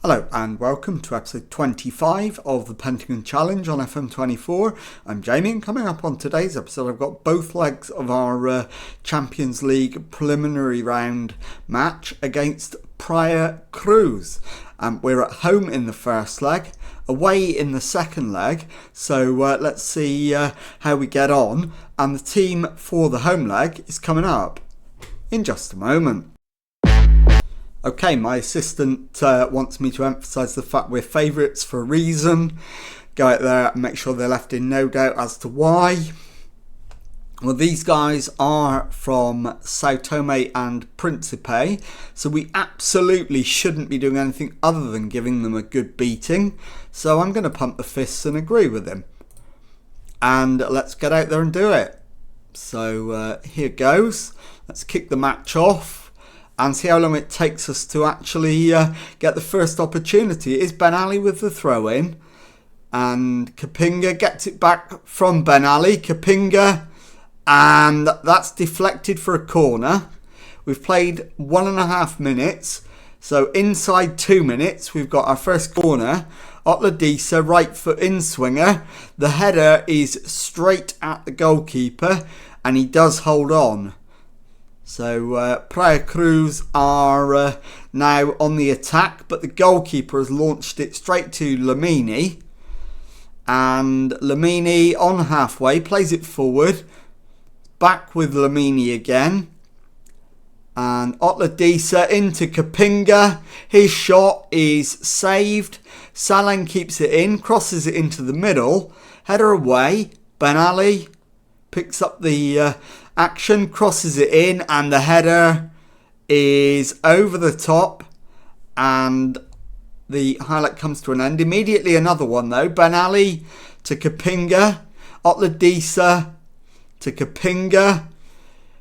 Hello and welcome to episode 25 of the Pentagon Challenge on FM24. I'm Jamie, and coming up on today's episode I've got both legs of our Champions League preliminary round match against Praia Cruz. We're at home in the first leg, away in the second leg, so let's see how we get on. And the team for the home leg is coming up in just a moment. Okay, my assistant wants me to emphasise the fact we're favourites for a reason. Go out there and make sure they're left in no doubt as to why. Well, these guys are from Sao Tome and Principe, so we absolutely shouldn't be doing anything other than giving them a good beating. So I'm going to pump the fists and agree with him. And let's get out there and do it. So here goes. Let's kick the match off and see how long it takes us to actually get the first opportunity. It is Ben Ali with the throw-in. And Kapinga gets it back from Ben Ali. Kapinga, and that's deflected for a corner. We've played 1.5 minutes. So inside 2 minutes, we've got our first corner. Otladisa, right foot in swinger. The header is straight at the goalkeeper, and he does hold on. So Praia Cruz are now on the attack, but the goalkeeper has launched it straight to Lamini. And Lamini on halfway, plays it forward. Back with Lamini again. And Otladisa into Kapinga. His shot is saved. Saleng keeps it in, crosses it into the middle. Header away. Ben Ali picks up the action, crosses it in, and the header is over the top, and the highlight comes to an end. Immediately another one though. Ben Ali to Kapinga. Otladisa to Kapinga,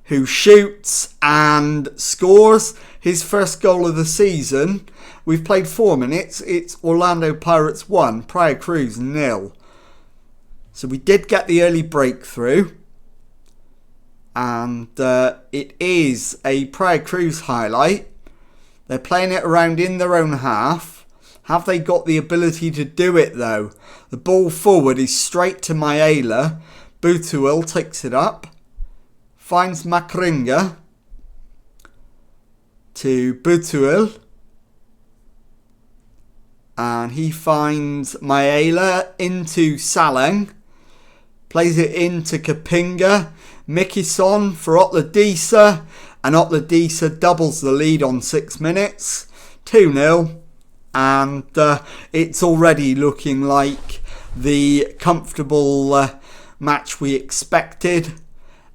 who shoots and scores his first goal of the season. We've played 4 minutes. It's Orlando Pirates 1, Praia Cruz 0. So we did get the early breakthrough. And it is a Praia Cruz highlight. They're playing it around in their own half. Have they got the ability to do it though? The ball forward is straight to Maela. Butuil takes it up. Finds Makringa. To Butuil. And he finds Maela into Saleng. Plays it into Kapinga. Mikison for Otladisa, and Otladisa doubles the lead on 6 minutes, 2-0, and it's already looking like the comfortable match we expected.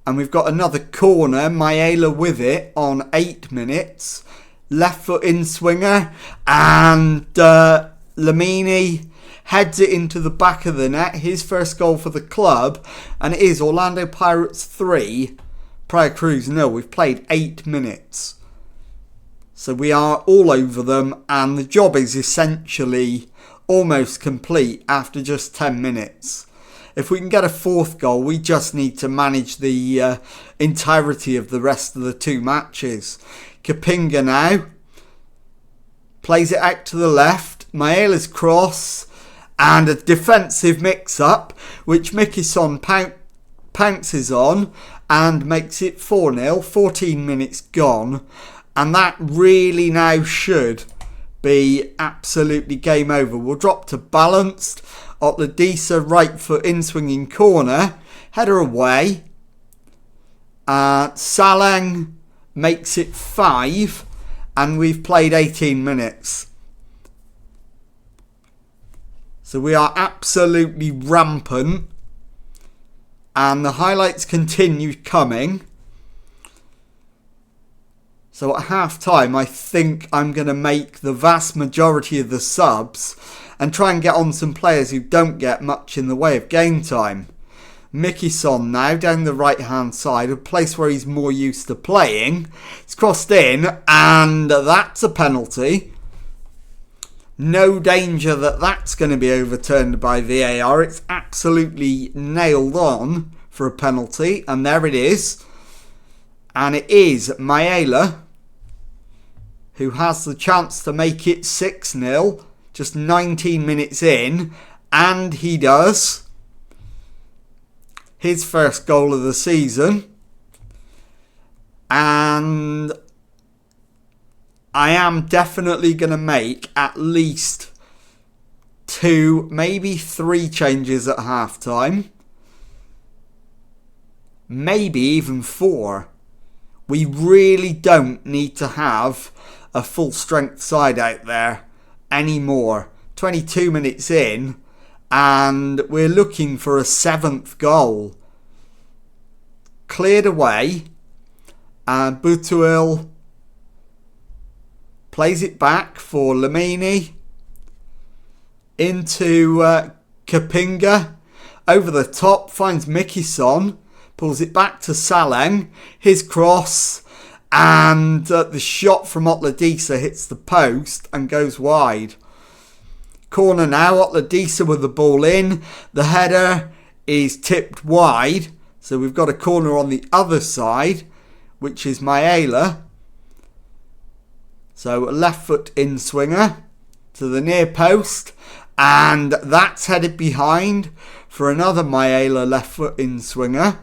And we've got another corner, Maela with it on 8 minutes, left foot in swinger, and Lamini heads it into the back of the net, his first goal for the club, and it is Orlando Pirates 3, Praia Cruz 0. We've played 8 minutes. So we are all over them, and the job is essentially almost complete after just 10 minutes. If we can get a 4th goal, we just need to manage the entirety of the rest of the 2 matches. Kapinga now plays it out to the left, Maela's cross, and a defensive mix-up, which Mikison pounces on and makes it 4-0, 14 minutes gone. And that really now should be absolutely game over. We'll drop to balanced. Otladisa, right foot in swinging corner. Header away. Saleng makes it 5, and we've played 18 minutes. So we are absolutely rampant, and the highlights continue coming. So at half time, I think I'm going to make the vast majority of the subs and try and get on some players who don't get much in the way of game time. Mikison now down the right hand side, a place where he's more used to playing. It's crossed in, and that's a penalty. No danger that that's going to be overturned by VAR. It's absolutely nailed on for a penalty, and there it is. And it is Maela who has the chance to make it 6-0, just 19 minutes in, and he does. His first goal of the season. And I am definitely going to make at least 2, maybe 3 changes at half-time. Maybe even 4. We really don't need to have a full-strength side out there anymore. 22 minutes in, and we're looking for a 7th goal. Cleared away, and Butuil plays it back for Lamini into Kapinga. Over the top, finds Mikison, pulls it back to Saleng. His cross, and the shot from Otladisa hits the post and goes wide. Corner now, Otladisa with the ball in. The header is tipped wide, so we've got a corner on the other side, which is Maela. So a left foot in swinger to the near post, and that's headed behind for another Maela left foot in swinger.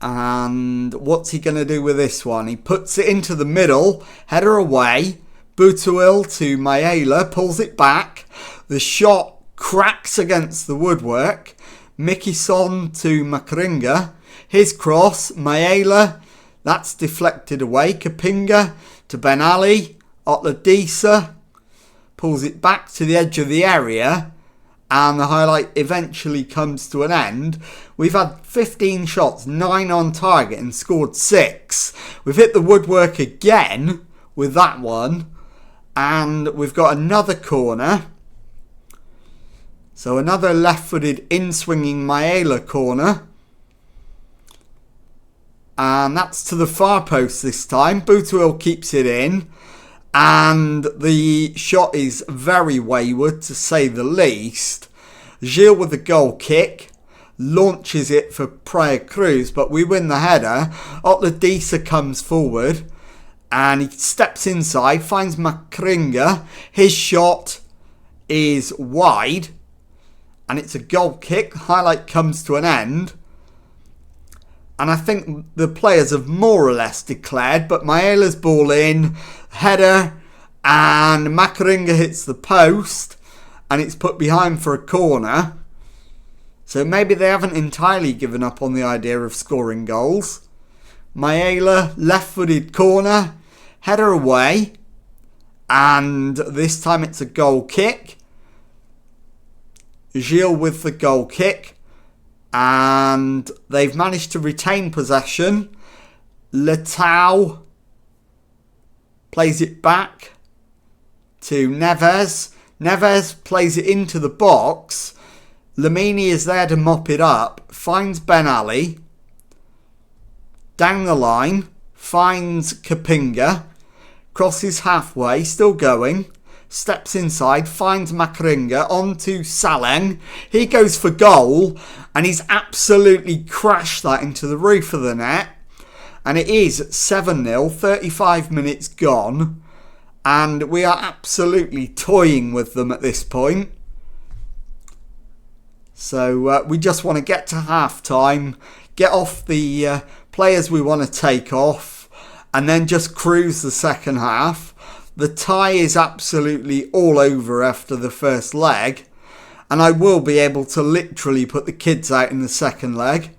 And what's he going to do with this one? He puts it into the middle, header away. Butuil to Maela, pulls it back. The shot cracks against the woodwork. Mikison to Makringa. His cross, Maela, that's deflected away. Kapinga to Ben Ali. Otladisa pulls it back to the edge of the area, and the highlight eventually comes to an end. We've had 15 shots, 9 on target, and scored 6. We've hit the woodwork again with that one, and we've got another corner. So another left-footed in-swinging Maela corner. And that's to the far post this time. Butuil keeps it in. And the shot is very wayward, to say the least. Gil with the goal kick. Launches it for Praia Cruz, but we win the header. Otladisa comes forward. And he steps inside, finds Makringa. His shot is wide. And it's a goal kick. Highlight comes to an end. And I think the players have more or less declared. But Maela's ball in. Header. And Makringa hits the post. And it's put behind for a corner. So maybe they haven't entirely given up on the idea of scoring goals. Maela, left-footed corner. Header away. And this time it's a goal kick. Gil with the goal kick, and they've managed to retain possession. Letao plays it back to Neves. Neves plays it into the box. Lamini is there to mop it up, finds Ben Ali. Down the line, finds Kapinga, crosses halfway, still going. Steps inside, finds Makringa, onto Saleng. He goes for goal, and he's absolutely crashed that into the roof of the net. And it is 7-0, 35 minutes gone. And we are absolutely toying with them at this point. So we just want to get to half-time, get off the players we want to take off, and then just cruise the second half. The tie is absolutely all over after the first leg, and I will be able to literally put the kids out in the second leg.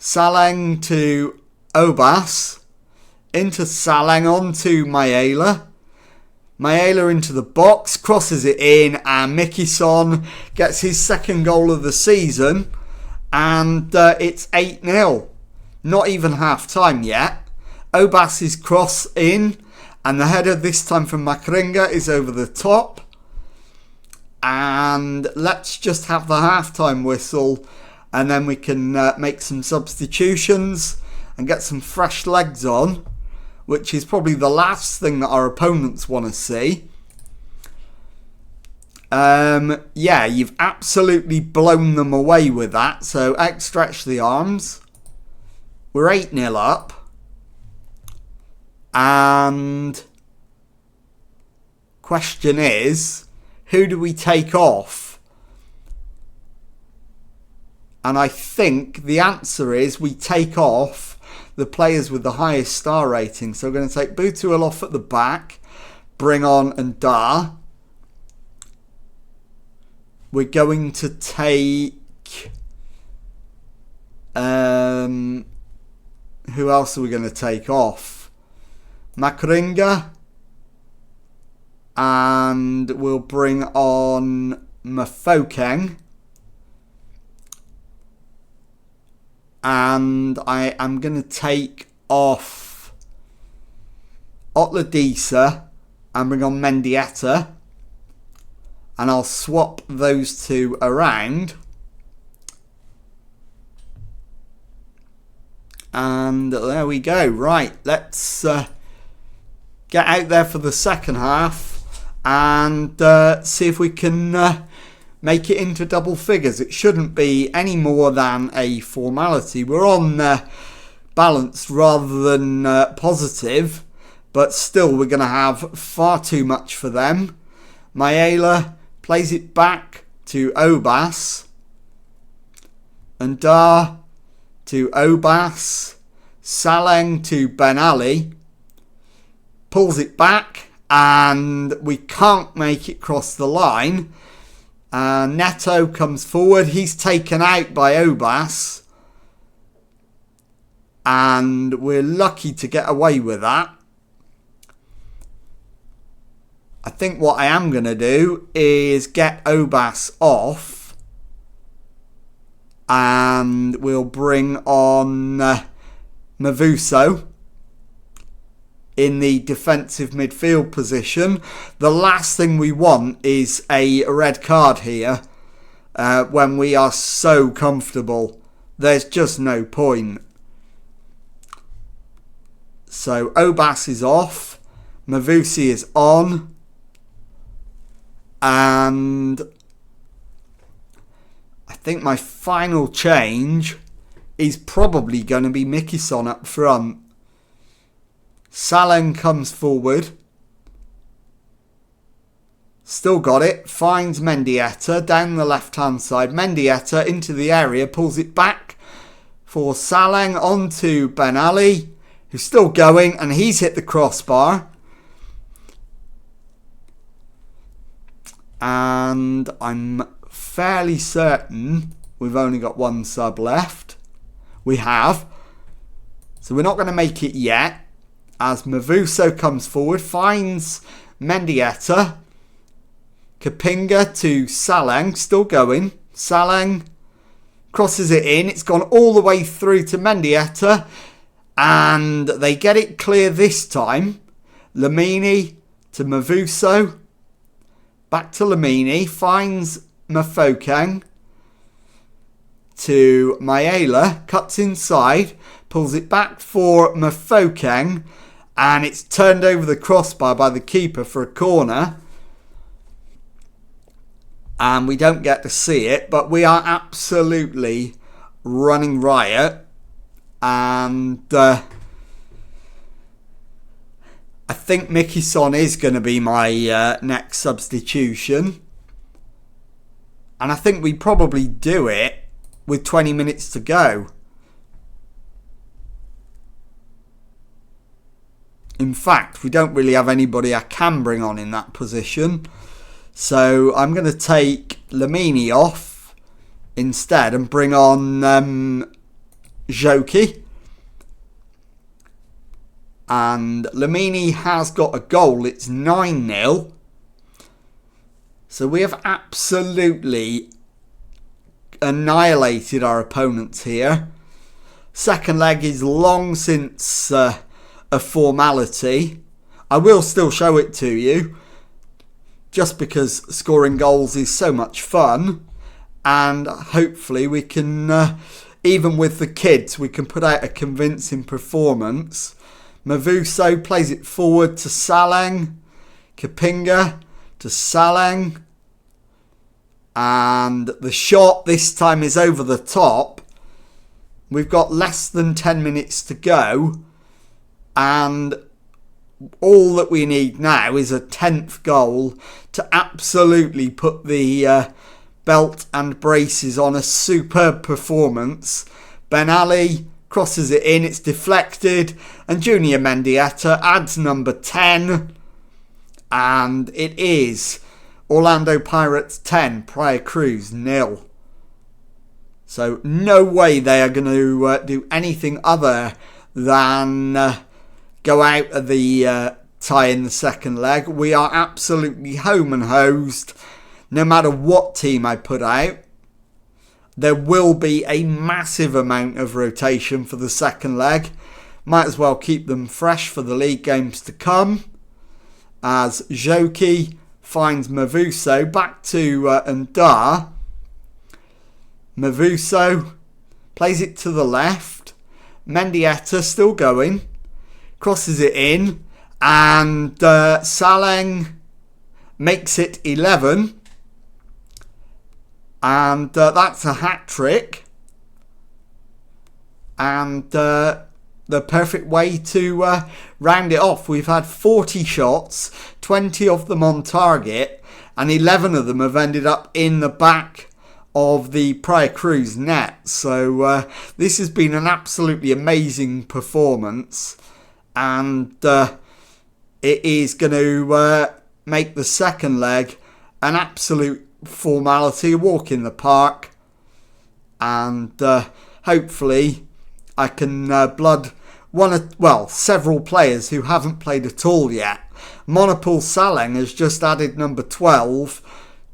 Saleng to Obas, into Saleng, on to Maela. Maela into the box, crosses it in, and Mikison gets his second goal of the season, and it's 8-0. Not even half-time yet. Obas's cross in, and the header this time from Makringa is over the top. And let's just have the half-time whistle, and then we can make some substitutions and get some fresh legs on, which is probably the last thing that our opponents want to see. Yeah, you've absolutely blown them away with that. So outstretch the arms. We're 8-0 up. And question is, who do we take off? And I think the answer is we take off the players with the highest star rating. So we're going to take Butuel off at the back, bring on Ndar. We're going to take... who else are we going to take off? Makringa. And we'll bring on Mafokeng. And I am going to take off Otladisa and bring on Mendieta. And I'll swap those two around. And there we go. Right, let's get out there for the second half and see if we can make it into double figures. It shouldn't be any more than a formality. We're on balanced rather than positive, but still we're going to have far too much for them. Maela plays it back to Obas. Ndar to Obas. Saleng to Ben Ali. Pulls it back and we can't make it cross the line. Neto comes forward. He's taken out by Obas. And we're lucky to get away with that. I think what I am going to do is get Obas off. And we'll bring on Mavuso in the defensive midfield position. The last thing we want is a red card here when we are so comfortable. There's just no point. So Obas is off. Mavusi is on. And I think my final change is probably going to be Mikison up front. Saleng comes forward. Still got it. Finds Mendieta down the left-hand side. Mendieta into the area. Pulls it back for Saleng onto Ben Ali, who's still going, and he's hit the crossbar. And I'm fairly certain we've only got one sub left. We have. So we're not going to make it yet. As Mavuso comes forward, finds Mendieta. Kapinga to Saleng, still going. Saleng crosses it in. It's gone all the way through to Mendieta. And they get it clear this time. Lamini to Mavuso. Back to Lamini. Finds Mafokeng to Maela. Cuts inside. Pulls it back for Mafokeng. And it's turned over the crossbar by the keeper for a corner. And we don't get to see it. But we are absolutely running riot. And I think Mikison is going to be my next substitution. And I think we probably do it with 20 minutes to go. In fact, we don't really have anybody I can bring on in that position. So I'm going to take Lamini off instead and bring on Joki. And Lamini has got a goal. It's 9-0. So we have absolutely annihilated our opponents here. Second leg is long since a formality. I will still show it to you, just because scoring goals is so much fun. And hopefully we can, even with the kids, we can put out a convincing performance. Mavuso plays it forward to Saleng. Kapinga to Saleng. And the shot this time is over the top. We've got less than 10 minutes to go. And all that we need now is a 10th goal to absolutely put the belt and braces on a superb performance. Ben Ali crosses it in, it's deflected, and Junior Mendieta adds number 10, and it is Orlando Pirates 10, Praia Cruz 0. So no way they are going to do anything other than go out of the tie in the second leg. We are absolutely home and hosed. No matter what team I put out, there will be a massive amount of rotation for the second leg. Might as well keep them fresh for the league games to come. As Joki finds Mavuso back to Ndar. Mavuso plays it to the left. Mendieta still going. Crosses it in. And Saleng makes it 11. And that's a hat-trick. And the perfect way to round it off. We've had 40 shots, 20 of them on target, and 11 of them have ended up in the back of the Praia Cruz net. So this has been an absolutely amazing performance. And it is going to make the second leg an absolute formality, a walk in the park, and hopefully I can blood several players who haven't played at all yet. Monopol Saleng has just added number 12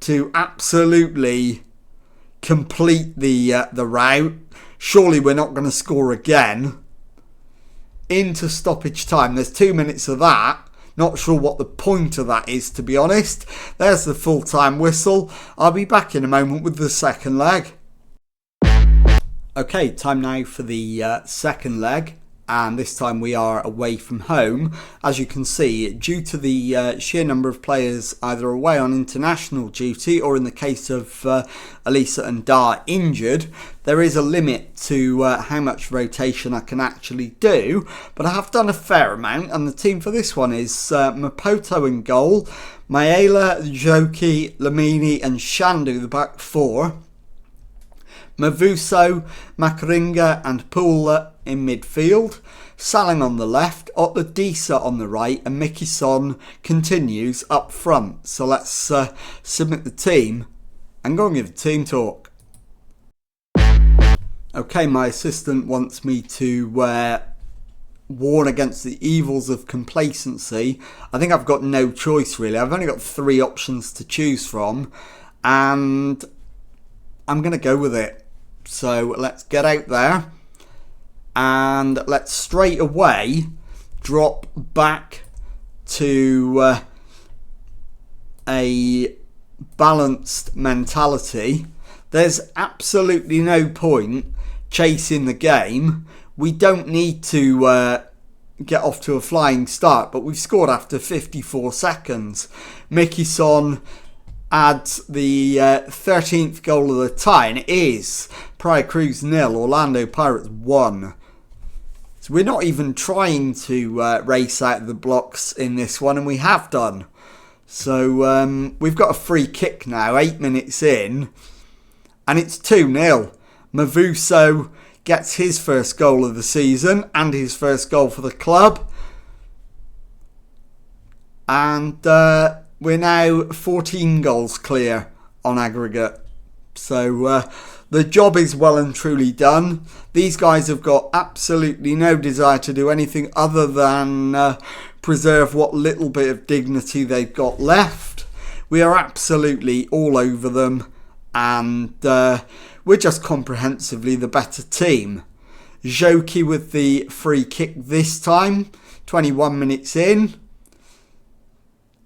to absolutely complete the rout. Surely we're not going to score again. Into stoppage time. There's 2 minutes of that. Not sure what the point of that is, to be honest. There's the full-time whistle. I'll be back in a moment with the second leg. Okay, time now for the second leg. And this time we are away from home. As you can see, due to the sheer number of players either away on international duty or in the case of Elisa and Dar injured, there is a limit to how much rotation I can actually do. But I have done a fair amount, and the team for this one is Mapoto in goal, Maela, Joki, Lamini and Shandu, the back four. Mavuso, Makaringa and Pula in midfield, Saleng on the left, Otlodisa on the right, and Mickey Son continues up front. So let's submit the team and go and give the team talk. Okay, my assistant wants me to warn against the evils of complacency. I think I've got no choice really. I've only got 3 options to choose from, and I'm going to go with it. So let's get out there and let's straight away drop back to a balanced mentality. There's absolutely no point chasing the game. We don't need to get off to a flying start, but we've scored after 54 seconds. Mickey Son adds the 13th goal of the tie, and it is Praia Cruz 0, Orlando Pirates 1. So we're not even trying to race out of the blocks in this one, and we have done. So we've got a free kick now, 8 minutes in, and it's 2-0. Mavuso gets his first goal of the season and his first goal for the club. And we're now 14 goals clear on aggregate. So the job is well and truly done. These guys have got absolutely no desire to do anything other than preserve what little bit of dignity they've got left. We are absolutely all over them, and we're just comprehensively the better team. Joki with the free kick this time, 21 minutes in.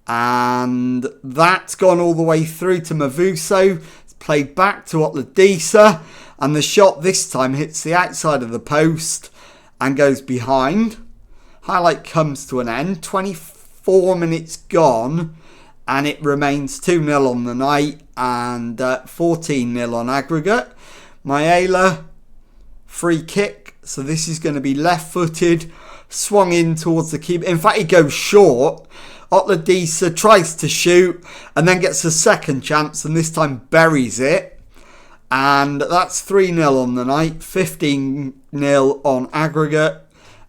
And that's gone all the way through to Mavuso. It's played back to Otlodisa. And the shot this time hits the outside of the post and goes behind. Highlight comes to an end. 24 minutes gone. And it remains 2-0 on the night and 14-0 on aggregate. Maela, free kick. So this is going to be left-footed swung in towards the keeper. In fact, he goes short. Otladisa tries to shoot and then gets a second chance and this time buries it. And that's 3-0 on the night, 15-0 on aggregate.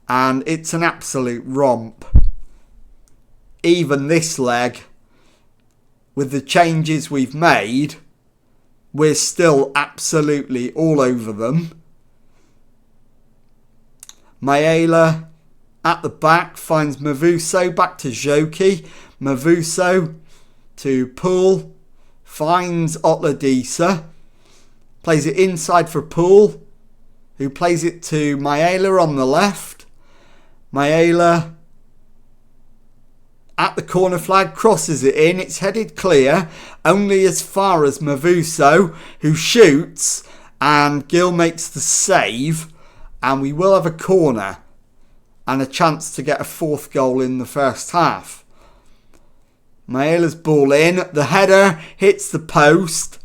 And it's an absolute romp. Even this leg, with the changes we've made, we're still absolutely all over them. Mayela at the back finds Mavuso, back to Joki. Mavuso to Poole, finds Otladisa, plays it inside for Poole, who plays it to Mayela on the left. Mayela at the corner flag, crosses it in, it's headed clear, only as far as Mavuso, who shoots, and Gill makes the save, and we will have a corner and a chance to get a fourth goal in the first half. Mayela's ball in, the header hits the post,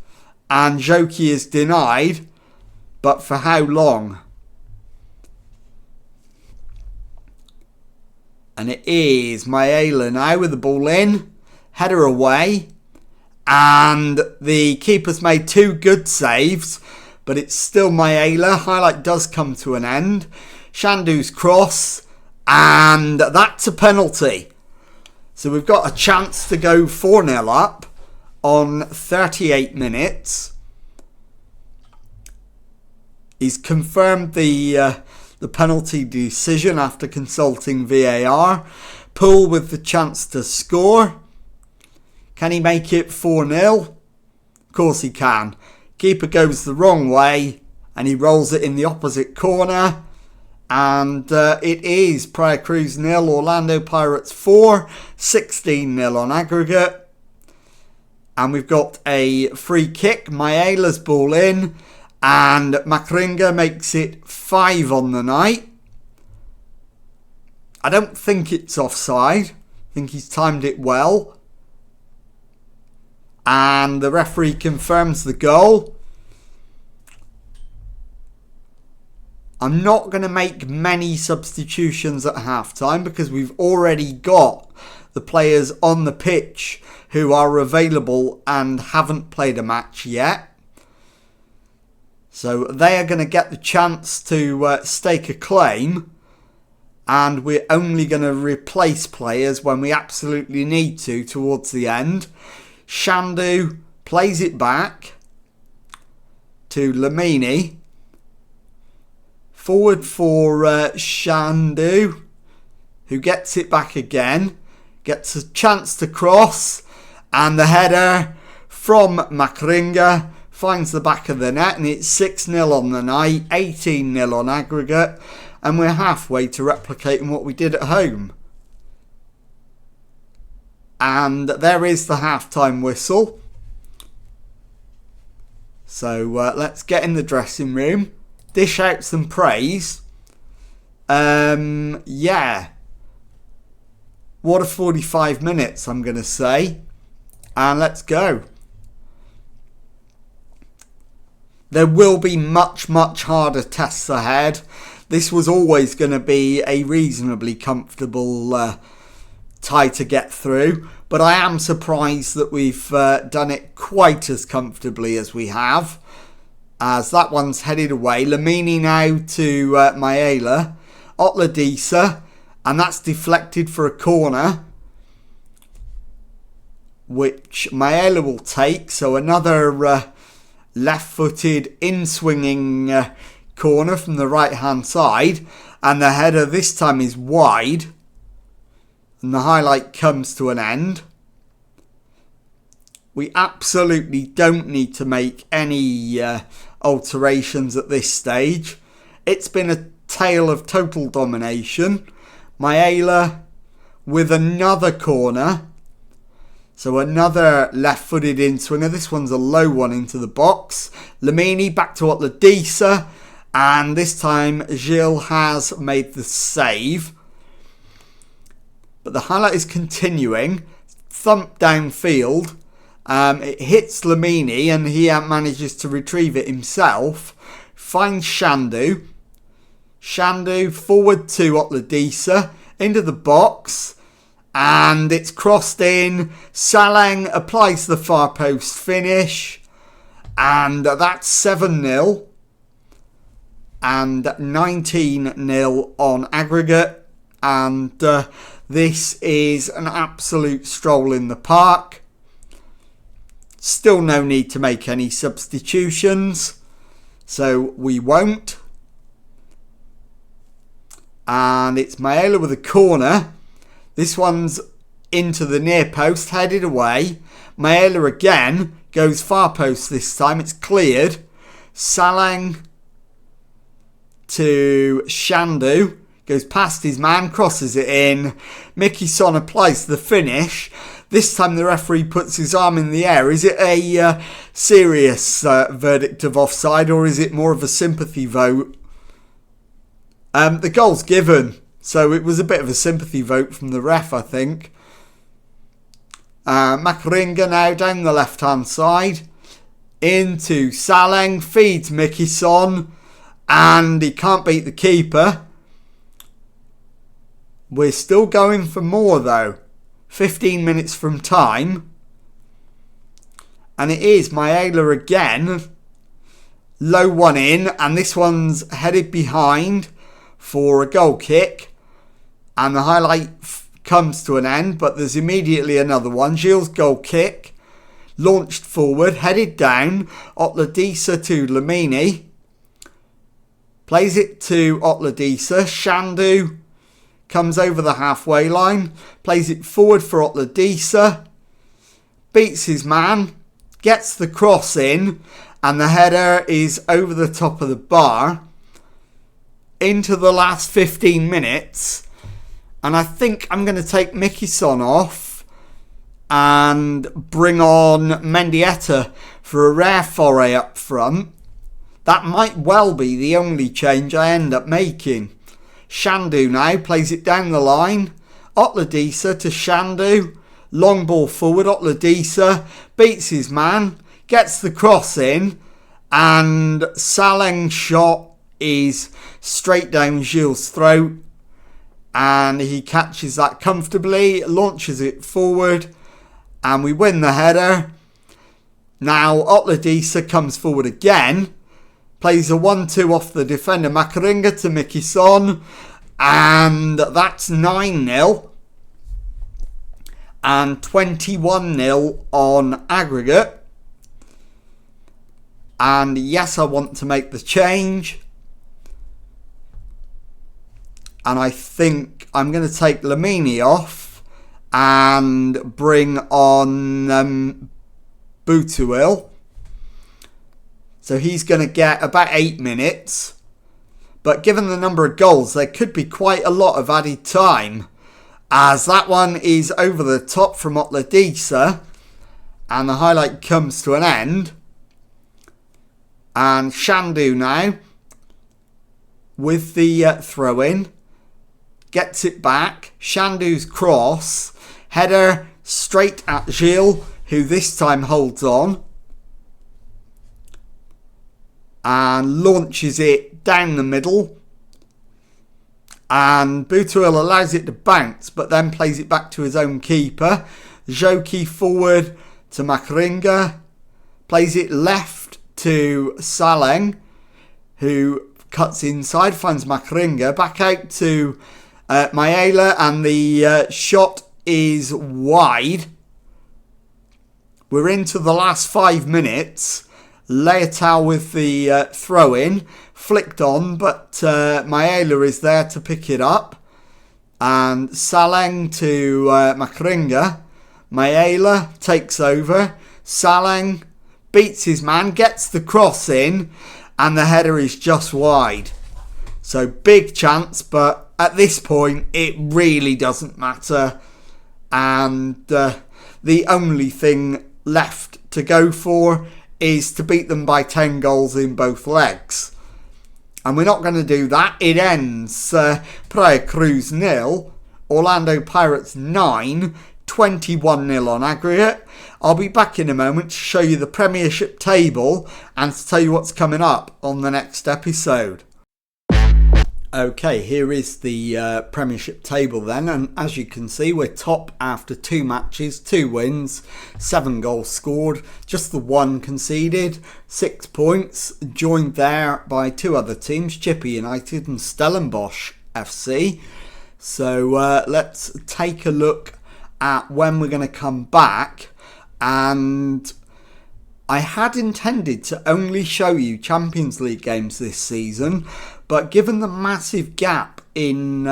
and Joki is denied, but for how long? And it is Mayela now with the ball in, header away, and the keeper's made two good saves, but it's still Mayela. Highlight does come to an end. Shandu's cross, and that's a penalty. So we've got a chance to go 4-0 up on 38 minutes. He's confirmed the penalty decision after consulting VAR. Poole with the chance to score. Can he make it 4-0? Of course he can. Keeper goes the wrong way and he rolls it in the opposite corner. And it is Praia Cruz 0, Orlando Pirates 4, 16-0 on aggregate. And we've got a free kick. Mayela's ball in. And Makringa makes it 5 on the night. I don't think it's offside. I think he's timed it well. And the referee confirms the goal. I'm not going to make many substitutions at halftime because we've already got the players on the pitch who are available and haven't played a match yet. So they are going to get the chance to stake a claim, and we're only going to replace players when we absolutely need to towards the end. Shandu plays it back to Lamini. Forward for Shandu, who gets it back again. Gets a chance to cross, and the header from Makringa finds the back of the net, and it's 6-0 on the night, 18-0 on aggregate, and we're halfway to replicating what we did at home. And there is the halftime whistle. So let's get in the dressing room, dish out some praise. Yeah. What a 45 minutes, I'm going to say. And let's go. There will be much, much harder tests ahead. This was always going to be a reasonably comfortable tie to get through. But I am surprised that we've done it quite as comfortably as we have. As that one's headed away. Lamini now to Mayela. Otladisa. And that's deflected for a corner, which Mayela will take. So another left-footed, in-swinging corner from the right-hand side. And the header this time is wide. And the highlight comes to an end. We absolutely don't need to make any alterations at this stage. It's been a tale of total domination. Mayela with another corner. So another left-footed in-swinger. This one's a low one into the box. Lamini back to Otladisa. And this time Gilles has made the save. But the highlight is continuing. Thump downfield. It hits Lamini and he manages to retrieve it himself. Finds Shandu. Shandu forward to Otladisa into the box, and it's crossed in. Salang applies the far post finish, and that's 7-0 and 19-0 on aggregate. And this is an absolute stroll in the park. Still no need to make any substitutions, so we won't. And it's Maela with a corner. This one's into the near post, headed away. Maela again goes far post this time. It's cleared. Salang to Shandu. Goes past his man, crosses it in. Mickey Son applies the finish. This time the referee puts his arm in the air. Is it a serious verdict of offside, or is it more of a sympathy vote? The goal's given, so it was a bit of a sympathy vote from the ref, I think. Makaringa now down the left-hand side. Into Salang, feeds Mickey Son, and he can't beat the keeper. We're still going for more though. 15 minutes from time. And it is Maela again. Low one in, and this one's headed behind for a goal kick. And the highlight comes to an end, but there's immediately another one. Gilles' goal kick. Launched forward, headed down. Otladisa to Lamini. Plays it to Otladisa. Shandu comes over the halfway line, plays it forward for Otladisa, beats his man, gets the cross in, and the header is over the top of the bar into the last 15 minutes. And I think I'm going to take Mickey Son off and bring on Mendieta for a rare foray up front. That might well be the only change I end up making. Shandu now plays it down the line. Otladisa to Shandu. Long ball forward. Otladisa beats his man. Gets the cross in. And Saleng's shot is straight down Gilles' throat. And he catches that comfortably. Launches it forward. And we win the header. Now Otladisa comes forward again. Plays a 1-2 off the defender Makaringa to Mickey Son. And that's 9-0. And 21-0 on aggregate. And yes, I want to make the change. And I think I'm going to take Lamini off and bring on Butuil. So he's going to get about 8 minutes. But given the number of goals, there could be quite a lot of added time, as that one is over the top from Otladisa. And the highlight comes to an end. And Shandu now, with the throw-in, gets it back. Shandu's cross. Header straight at Gilles, who this time holds on. And launches it down the middle. And Butuil allows it to bounce, but then plays it back to his own keeper. Joki forward to Makaringa. Plays it left to Salang, who cuts inside, finds Makaringa. Back out to Maela, and the shot is wide. We're into the last 5 minutes. Leotal with the throw-in, flicked on, but Maela is there to pick it up. And Salang to Makaringa. Maela takes over. Salang beats his man, gets the cross in, and the header is just wide. So big chance, but at this point it really doesn't matter. And the only thing left to go for is to beat them by 10 goals in both legs. And we're not going to do that. It ends Praia Cruz 0, Orlando Pirates 9, 21-0 on aggregate. I'll be back in a moment to show you the Premiership table and to tell you what's coming up on the next episode. Okay, here is the Premiership table then, and as you can see, we're top after 2 matches, 2 wins, 7 goals scored, just the 1 conceded, 6 points, joined there by 2 other teams, Chipper United and Stellenbosch FC. So let's take a look at when we're going to come back, and I had intended to only show you Champions League games this season, but given the massive gap in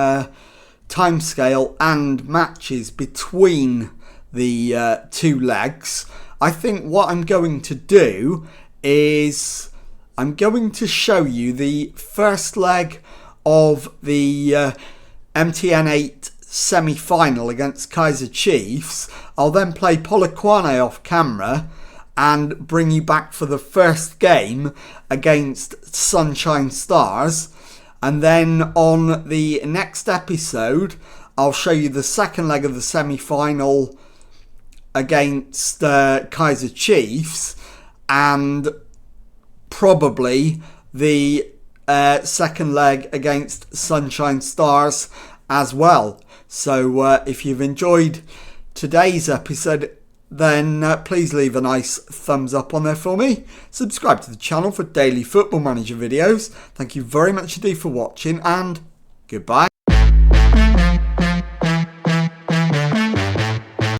timescale and matches between the 2 legs, I think what I'm going to do is I'm going to show you the first leg of the MTN 8 semi-final against Kaiser Chiefs. I'll then play Polokwane off camera and bring you back for the first game against Sunshine Stars. And then on the next episode, I'll show you the second leg of the semi-final against Kaiser Chiefs, and probably the second leg against Sunshine Stars as well. So if you've enjoyed today's episode, then please leave a nice thumbs up on there for me. Subscribe to the channel for daily Football Manager videos. Thank you very much indeed for watching, and goodbye.